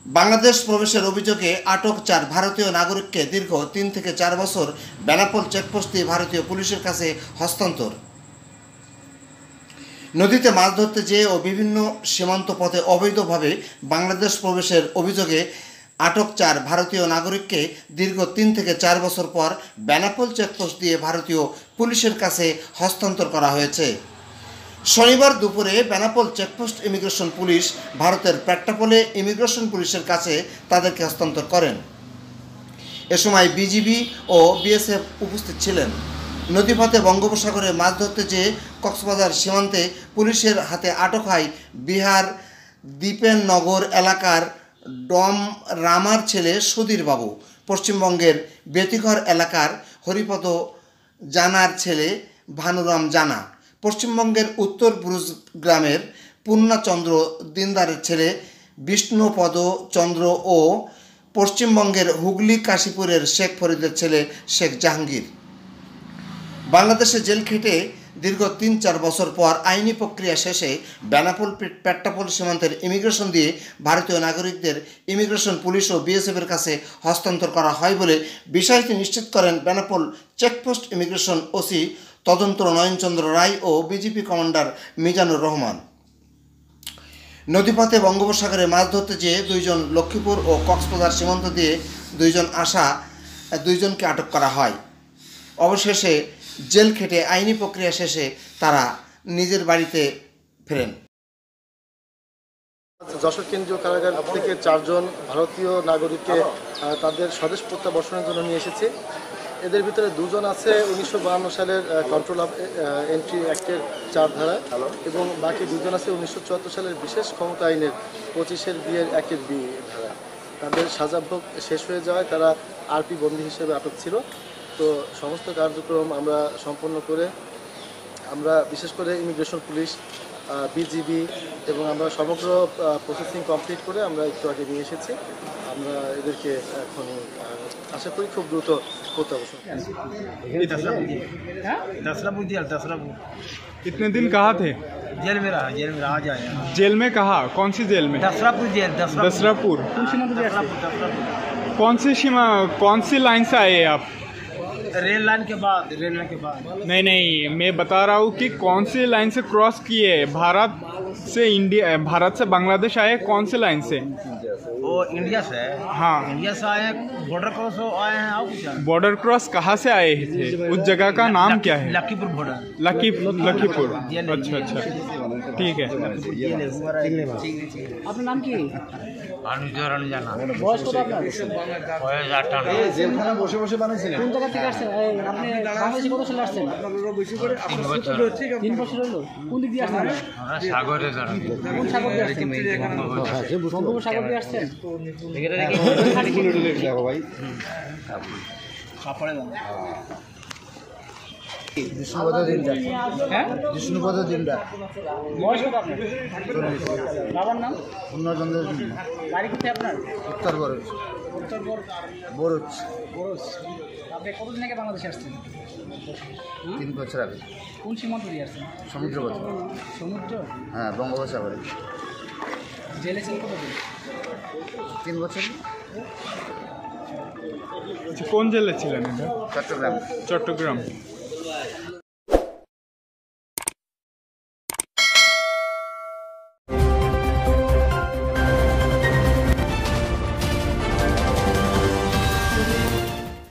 বাংলাদেশ প্রবেশের অভিযোগে আটক 4 ভারতীয় নাগরিককে দীর্ঘ 3 থেকে 4 বছর বেনাপোল চেকপোস্ট দিয়ে ভারতীয় পুলিশের কাছে হস্তান্তর। নদীতে মাছ ধরতে যেয়ে ও বিভিন্ন সীমান্ত পথে অবৈধভাবে বাংলাদেশ প্রবেশের অভিযোগে আটক 4 ভারতীয় নাগরিককে দীর্ঘ 3 থেকে 4 বছর পর বেনাপোল চেকপোস্ট দিয়ে ভারতীয় পুলিশের কাছে হস্তান্তর করা হয়েছে। শনিবার দুপুরে বেনাপোল চেকপোস্ট ইমিগ্রেশন পুলিশ ভারতের পেট্টাপোলে ইমিগ্রেশন পুলিশের কাছে তাদেরকে হস্তান্তর করেন। এ সময় বিজিবি ও বিএসএফ উপস্থিত ছিলেন। নদীপথে বঙ্গোপসাগরে মাছ ধরতে যেয়ে কক্সবাজার সীমান্তে পুলিশের হাতে আটক হয় বিহার দীপেননগর এলাকার ডম রামার ছেলে সুধীর বাবু, পশ্চিমবঙ্গের বেতিঘর এলাকার হরিপদ জানার ছেলে ভানুরাম জানা, পশ্চিমবঙ্গের উত্তর বুরুজ গ্রামের পূর্ণচন্দ্র দিনদারের ছেলে বিষ্ণুপদ চন্দ্র ও পশ্চিমবঙ্গের হুগলি কাশীপুরের শেখ ফরিদের ছেলে শেখ জাহাঙ্গীর। বাংলাদেশে জেল খেটে দীর্ঘ 3-4 বছর পর আইনি প্রক্রিয়া শেষে বেনাপোল পেট্টাপোল সীমান্তের ইমিগ্রেশন দিয়ে ভারতীয় নাগরিকদের ইমিগ্রেশন পুলিশ ও বিএসএফের কাছে হস্তান্তর করা হয় বলে বিষয়টি নিশ্চিত করেন বেনাপোল চেকপোস্ট ইমিগ্রেশন ওসি তদন্ত নয়নচন্দ্র রায় ও বিজিপি কমান্ডার মিজানুর রহমান। নদীপথে বঙ্গোপসাগরে মাছ ধরতে যেয়ে 2 জন লক্ষ্মীপুর ও কক্সবাজার সীমান্ত দিয়ে 2 জন আসা 2 জনকে আটক করা হয়। অবশেষে জেল খেটে আইনি প্রক্রিয়া শেষে তারা নিজের বাড়িতে ফেরেন। যশোর কেন্দ্রীয় কারাগার থেকে 4 জন ভারতীয় নাগরিককে তাদের স্বদেশ প্রত্যাবর্তনের জন্য নিয়ে এসেছে। এদের ভিতরে 2 জন আছে 1952 সালের কন্ট্রোল অফ এন্ট্রি অ্যাক্টের 4 ধারা এবং বাকি 2 জন আছে 1974 সালের বিশেষ ক্ষমতা আইনের 25-এর বিয়ের 1-এর বি ধারা। তাদের সাজা ভোগ শেষ হয়ে যাওয়ায় তারা আরপি বন্দী হিসেবে আটক ছিল। তো সমস্ত কার্যক্রম আমরা সম্পন্ন করে আমরা বিশেষ করে ইমিগ্রেশন পুলিশ, বিজিবি এবং আমরা সমগ্র প্রসেসিং কমপ্লিট করে আমরা একটু আগে নিয়ে এসেছি। আমরা এদেরকে এখন আশা করি খুব দ্রুত প্রত্যাবর্তন। कितने दिन कहाँ थे? जेल में रहा, जेल में आज आया। जेल में कहाँ? कौन सी जेल में? दसरापुर जेल, दसरापुर। कौन सी लाइन से आए आप? रेल लाइन के बाद, रेल लाइन के बाद। नहीं नहीं, मैं बता रहा हूँ कि कौन सी लाइन से क्रॉस किए? भारत से इंडिया, भारत से बांग्लादेश आए कौन सी लाइन से? वो इंडिया से है। हाँ, इंडिया से आए, बॉर्डर क्रॉस आए हैं। आप बॉर्डर क्रॉस कहाँ से आए थे? उस जगह का नाम क्या है? लखीपुर बॉर्डर। लखीपुर। अच्छा अच्छा, ठीक है। আপনার নাম কি? अनुचरण जाना। বয়স কত আপনার? বয়স 58। জেলখানা বসে বসে বানাইছিলেন? কোন জায়গা থেকে আসছেন? আপনি বাংলাদেশে কত সালে আসছেন? 3 বছর। 3 বছর হলো। কোন দিক দিয়ে আসছেন? আমরা সাগরে ধরা। কোন সাগর দিয়ে আসছেন? বঙ্গোপসাগর দিয়ে আসছেন? বিষ্ণুপদ দিনদার। হ্যাঁ, বিষ্ণুপদ দিনদার। বয়স কত আপনার? বাবার নাম? পূর্ণচন্দ্র বাড়ি কোথায় আপনার? উত্তর বরুচ। উত্তর বরুচ। বরস। আপনি কতদিন আগে বাংলাদেশে আসছেন? 3 বছর আগে। কোন সীমান্ত দিয়ে আসছেন? সমুদ্রপথে। সমুদ্র? হ্যাঁ, বঙ্গোপসাগরে। জেলে ছিলেন কতদিন? 3 বছর। কোন জেলে ছিলেন? চট্টগ্রাম। চট্টগ্রাম।